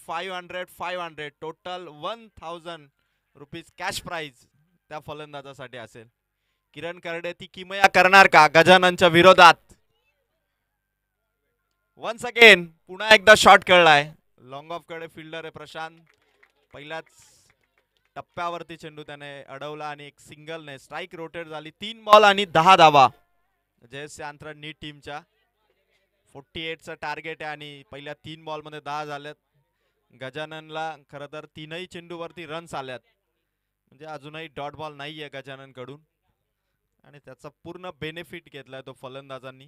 500 total 1000 rupees cash price त्या फलंदाजासाठी असेल. किरण करडे ती किमया करणार का गजाननच्या विरोधात. वन्स अगेन पुन्हा एकदा शॉट खेळलाय. लॉंग ऑफ कडे फिल्डर आहे प्रशांत. पहिल्याच टप्प्यावरती चेंडू त्याने अडवला आणि एक सिंगलने स्ट्राइक रोटेट झाली. 3 बॉल आणि 10 धावा जयश्री आंतरड नीट टीमच्या. 48चं टार्गेट आहे आणि पहिल्या 3 बॉल मध्ये 10 झाल्यात. गजाननला खरं तर 3ही चेंडूवरती रन्स आल्यात. म्हणजे अजूनही डॉट बॉल नाहीये गजानन कडून आणि त्याचा पूर्ण बेनिफिट घेतलाय तो फलंदाजांनी.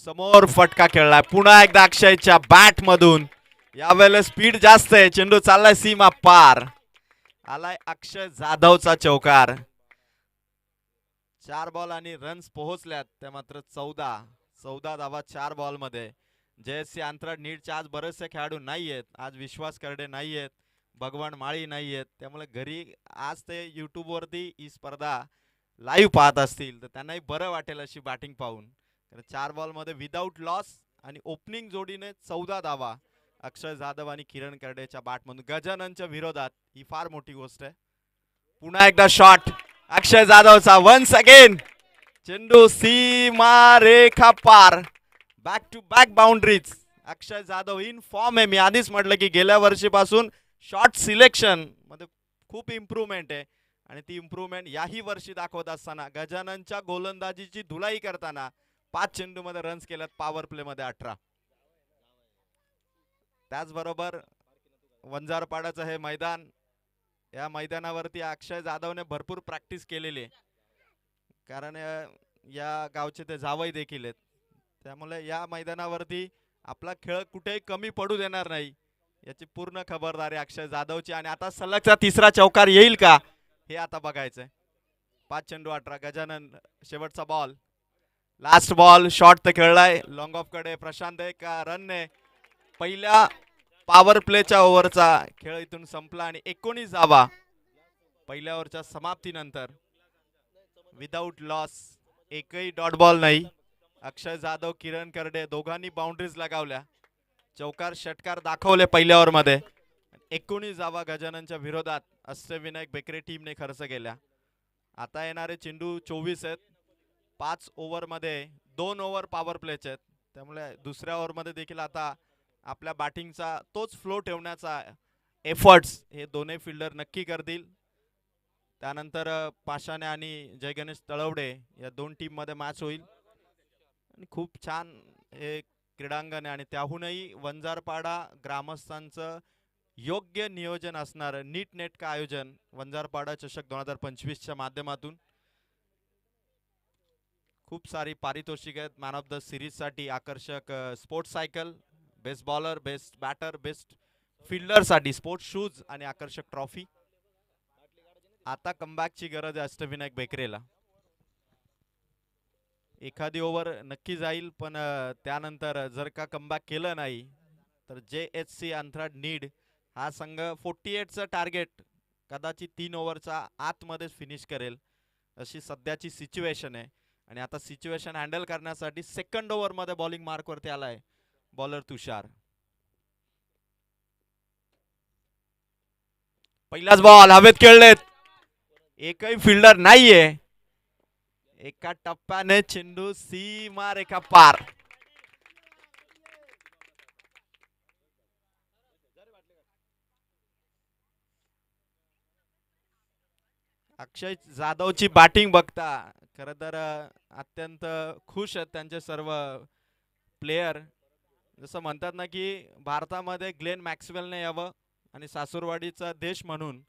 समोर फटका खेळलाय पुन्हा एकदा अक्षयच्या बॅट मधून. यावेळेला स्पीड जास्त आहे. चेंडू चाललाय सीमा पार. आलाय अक्षय जाधवचा चौकार. 4 बॉल आणि रन्स पोहोचल्यात त्या मात्र 14 धावा 4 बॉल मध्ये. जयश्री आंतरड नीटचे आज बरेचसे खेळाडू नाहीयेत. आज विश्वास करडे नाहीयेत, भगवान माळी नाहीयेत. त्यामुळे घरी आज ते युट्यूब वरती ही स्पर्धा लाईव्ह पाहत असतील तर त्यांनाही बरं वाटेल अशी बॅटिंग पाहून. 4 बॉल मध्ये विदाउट लॉस आणि ओपनिंग जोडीने 14 धावा अक्षय जाधव आणि किरण करडेच्या बॅटमधून गजाननच्या विरोधात. ही फार मोठी गोष्ट आहे. पुन्हा एकदा शॉट अक्षय जाधवचा. वन्स अगेन चेंडू सीमा रेखा पार. Back to back boundaries. Akshay Jadhav in form आहे. मी आधीच म्हटलं की गेल्या वर्षीपासून शॉट सिलेक्शन मध्ये खूप इम्प्रूव्हमेंट आहे आणि ती इम्प्रूव्हमेंट याही वर्षी दाखवत असताना गजाननच्या गोलंदाजीची धुलाई करताना 5 चेंडू मध्ये रन्स केल्यात. पॉवर प्ले मध्ये 18. त्याचबरोबर वंजारपाड्याचं हे मैदान, या मैदानावरती अक्षय जाधवने भरपूर प्रॅक्टिस केलेली आहे कारण या गावचे ते जावई देखील आहेत. त्यामुळे या मैदानावरती आपला खेळ कुठेही कमी पडू देणार नाही याची पूर्ण खबरदारी अक्षय जाधवची. आणि आता सलगचा 3रा चौकार येईल का हे आता बघायचंय. 5 चेंडू 18. गजानन शेवटचा बॉल, लास्ट बॉल. शॉट तर खेळलाय लॉंग ऑफ कडे प्रशांत. एक रनने पहिल्या पॉवर प्लेच्या ओव्हरचा खेळ इथून संपला आणि 19 धावा पहिल्या ओव्हरच्या समाप्तीनंतर विदाउट लॉस. एकही डॉट बॉल नाही. अक्षय जाधव, किरण करडे दोघांनी बाउंड्रीज लगावल्या. चौकार षटकार दाखवले पहिल्या ओव्हर मध्ये. 19 धावा गजाननच्या विरोधात अष्टविनायक बेकरे टीमने खर्च केल्या. आता येणारे चेंडू 24 आहेत. 5 ओव्हर मध्ये 2 ओव्हर पॉवर प्लेचे आहेत. त्यामुळे दुसऱ्या ओव्हर मध्ये देखील आता आपल्या बॅटिंगचा तोच फ्लो ठेवण्याचा एफर्ट्स हे दोन्ही फिल्डर नक्की करतील. त्यानंतर पाशाने आणि जय गणेश तळवडे या 2 टीम मध्ये मॅच होईल आणि खूप छान हे क्रीडांगण आहे आणि त्याहूनही वंजारपाडा ग्रामस्थांचं योग्य नियोजन असणार नीट नेटकं आयोजन वंजारपाडा चषक 2025 च्या माध्यमातून. खूप सारी पारितोषिक आहेत. मॅन ऑफ द सिरीज साठी आकर्षक sports cycle, best bowler, best batter, best fielder साठी स्पोर्ट्स शूज आणि आकर्षक ट्रॉफी. आता कमबॅकची गरज आहे अष्टविनायक बेकरेला. एखादी ओव्हर नक्की जाईल पण त्यानंतर जर का कमबॅक केलं नाही तर JHC आंतरड नीड हा संघ 48चं टार्गेट कदाचित 3 ओव्हरचा आतमध्येच फिनिश करेल अशी सध्याची सिच्युएशन आहे. आणि आता सिच्युएशन हँडल करण्यासाठी सेकंड ओव्हर मध्ये बॉलिंग मार्क वरती आलाय बॉलर तुषार. पहिलाच बॉल हवेत खेळलेत. एकही फिल्डर नाहीये. एका टप्प्याने चेंडू सीमा रेखा पार. अक्षय जाधवची बॅटिंग बघता खरं तर अत्यंत खुश आहेत त्यांचे सर्व प्लेयर. जसं म्हणतात ना की भारतामध्ये ग्लेन मॅक्सवेलने यावं आणि सासूरवाडीचा देश म्हणून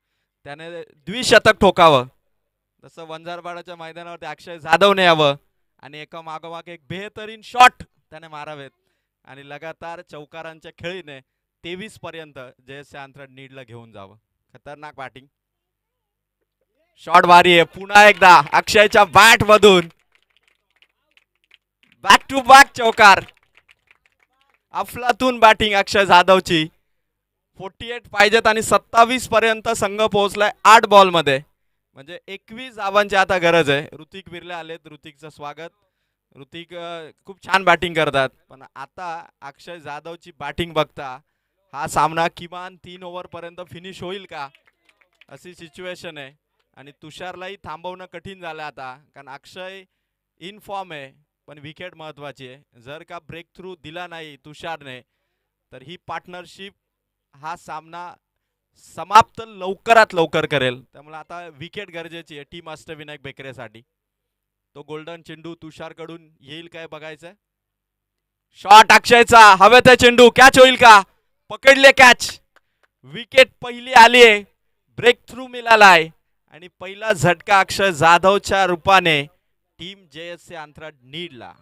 त्याने द्विशतक ठोकावं, तसं वंजारपाड्याच्या मैदानावरती अक्षय जाधवने यावं आणि एका मागोमाग एक बेहतरीन शॉट त्याने मारावेत आणि लगातार चौकारांच्या खेळीने 23 पर्यंत जयश्री आंतरड नीडला घेऊन जावं. खतरनाक बॅटिंग. शॉट भारी आहे. पुन्हा एकदा अक्षयच्या बॅट मधून बॅक टू बॅक चौकार. अफलातून बॅटिंग अक्षय जाधवची. 48 पाहिजेत आणि 27 पर्यंत संघ पोहोचलाय 8 बॉल मध्ये. म्हणजे 21 धावांची आता गरज आहे. ऋतिक बिर्ले आलेत. ऋतिकचं स्वागत. ऋतिक खूप छान बॅटिंग करतात, पण आता अक्षय जाधवची बॅटिंग बघता हा सामना किमान 3 ओव्हर पर्यंत फिनिश होईल का, अशी सिच्युएशन आहे. आणि तुषारलाही थांबवणं कठीण झालं आता, कारण अक्षय इन फॉर्म आहे, पण विकेट महत्वाची आहे. जर का ब्रेक थ्रू दिला नाही तुषारने, तर ही पार्टनरशिप हा सामना समाप्त लवकरात लवकर करेल. त्यामुळे आता विकेट गरजेची आहे टीम अष्टविनायक बेकरेसाठी. तो गोल्डन चेंडू तुषारकडून येईल काय बघायचं. शॉट अक्षयचा, हवेत आहे चेंडू, कॅच होईल का, पकडले कॅच. विकेट पहिली आली आहे, ब्रेक थ्रू मिळालाय आणि पहिला झटका अक्षय जाधवच्या रूपाने टीम JSC अंतराळ नीडला.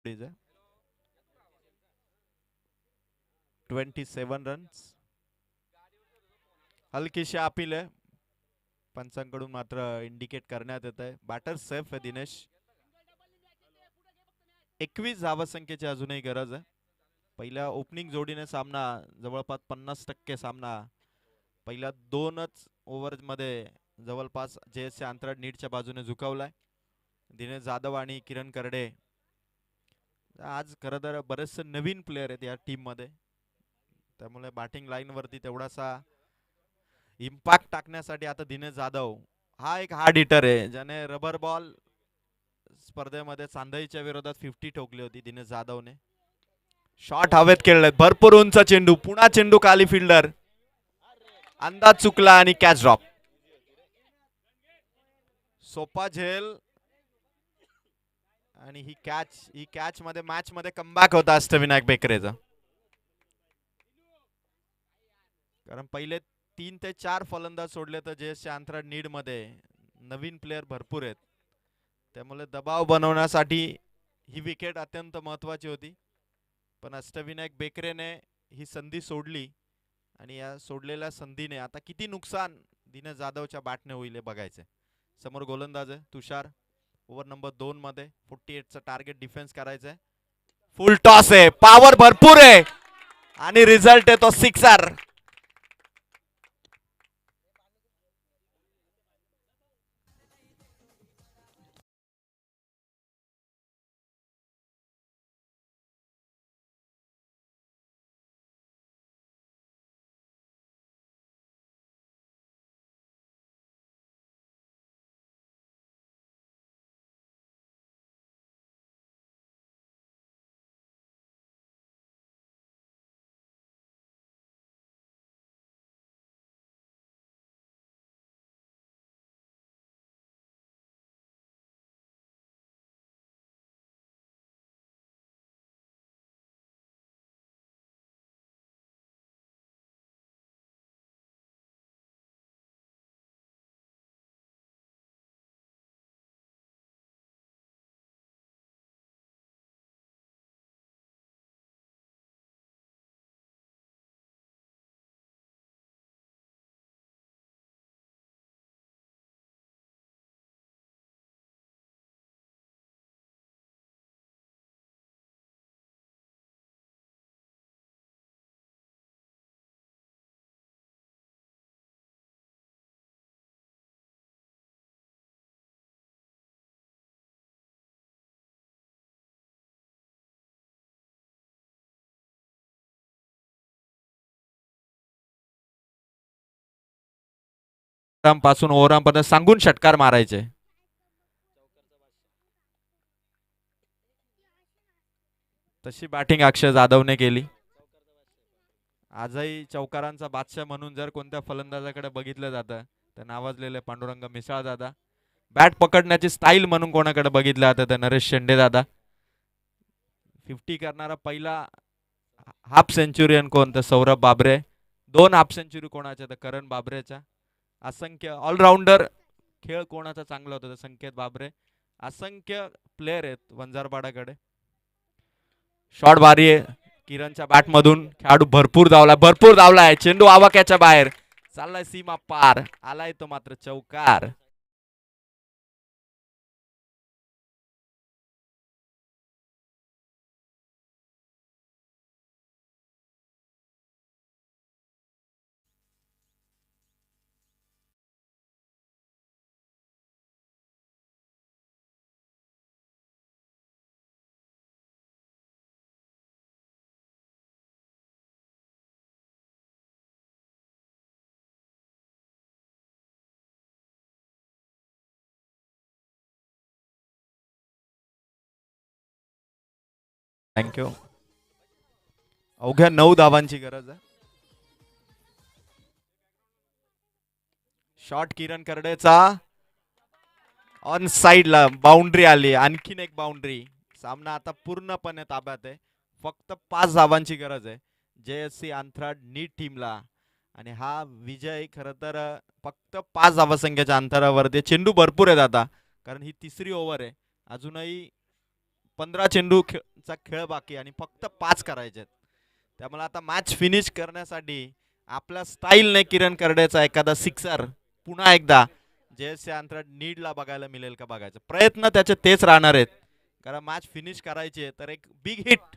प्लीज 27 रन्स, हलकीशी अपील आहे, पंचांकडून मात्र इंडिकेट करण्यात येत आहे. बॅटर सेफ आहे दिनेश. 21 धावसंख्येची अजूनही गरज आहे. पहिल्या ओपनिंग जोडीने सामना जवळपास 50% सामना पहिल्या 2च मध्ये जवळपास JSC अंतराळ नीडच्या बाजूने झुकवलाय. दिनेश जाधव आणि किरण करडे आज खरं तर बरेचसे नवीन प्लेयर आहेत या टीम मध्ये, त्यामुळे बॅटिंग लाईन वरती तेवढासा इम्पॅक्ट टाकण्यासाठी आता दिनेश जाधव हा एक हार्ड हिटर आहे, ज्याने रबर बॉल स्पर्धेमध्ये चांदईच्या विरोधात 50 ठोकली होती दिनेश जाधवने. शॉट हवेत खेळलेत, भरपूर उंच चेंडू, पुन्हा चेंडू खाली, फिल्डर अंदाज चुकला आणि कॅच ड्रॉप. सोपा झेल आणि ही कॅच मध्ये मॅच मध्ये कमबॅक होता अष्टविनायक बेकरेचा. कारण पहिले 3 ते 4 फलंदाज सोडले तर JSC अंतराळ नीड मध्ये नवीन प्लेयर भरपूर आहेत, त्यामुळे दबाव बनवण्यासाठी ही विकेट अत्यंत महत्वाची होती. पण अष्टविनायक बेकरेने ही संधी सोडली आणि या सोडलेल्या संधीने आता किती नुकसान दिनेश जाधवच्या बॅटने होईल हे बघायचे. समोर गोलंदाज आहे तुषार, ओव्हर नंबर 2 मध्ये 48चं टार्गेट डिफेन्स करायचं आहे. फुल टॉस आहे, पॉवर भरपूर आहे आणि रिझल्ट आहे तो सिक्सर. पासून ओव्हरआर्म पर्यंत सांगून षटकार मारायचे. तशी बॅटिंग अक्षय जाधवने केली. आजही चौकारांचा बादशाह म्हणून जर कोणत्या फलंदाजाकडे बघितलं जातं तर नावाजलेले पांडुरंग मिसाळ दादा. बॅट पकडण्याची स्टाईल म्हणून कोणाकडे बघितलं जातं तर नरेश शेंडे दादा. 50 करणारा पहिला हाफ सेंचुरियन कोण तर सौरभ बाबरे. 2 हाफ सेंचुरी कोणाच्या तर करण बाबरेच्या. असंख्य ऑलराऊंडर खेळ कोणाचा चांगला होता तर संकेत बाबरे. असंख्य प्लेयर आहेत वंजारपाडाकडे. शॉट भारी आहे किरणच्या बॅट मधून. खेळाडू भरपूर धावलाय. चेंडू आवाक्याच्या बाहेर चाललाय सीमा पार. आलाय तो मात्र चौकार. थँक्यू. अवघ्या 9 धावांची गरज आहे. शॉट किरण करडेचा ऑन साइडला बाउंड्री आली. आणखीन एक बाउंड्री. सामना आता पूर्णपणे ताब्यात आहे. फक्त 5 धावांची गरज आहे JSC अंथराड नीट टीमला. आणि हा विजय खरं तर फक्त 5 धावसंख्येच्या अंतरावरती. चेंडू भरपूर आहेत आता कारण ही तिसरी ओव्हर आहे. अजूनही 15 चेंडूचा खेळ बाकी आणि फक्त 5 करायचे आहेत. त्यामुळे आता मॅच फिनिश करण्यासाठी आपल्या स्टाईलने किरण करडेचा एखादा सिक्सर पुन्हा एकदा JSC अंतराळ नीडला बघायला मिळेल का बघायचं. प्रयत्न त्याचे तेच राहणार आहेत कारण मॅच फिनिश करायची आहे. तर एक big hit.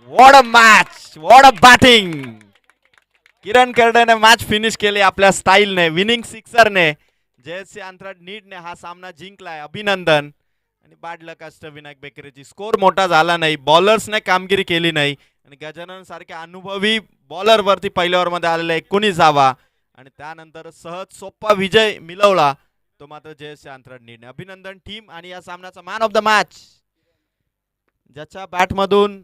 What a match, what a batting. Kiran करडेने मॅच फिनिश केली आपल्या स्टाईलने, विनिंग सिक्सरने. JSC अंतराळ नीडने हा सामना जिंकलाय. अभिनंदन. आणि बॅड लक अष्टविनायक बेकरीची. स्कोर मोठा झाला नाही, बॉलर्सने कामगिरी केली नाही आणि गजानन सारख्या अनुभवी बॉलर वरती पहिल्या ओव्हर मध्ये आलेला 19 धावा आणि त्यानंतर सहज सोपा विजय मिळवला तो मात्र JSC अंतराळ नीडने. अभिनंदन टीम. आणि या सामन्याचा मॅन ऑफ द मॅच ज्याच्या बॅट मधून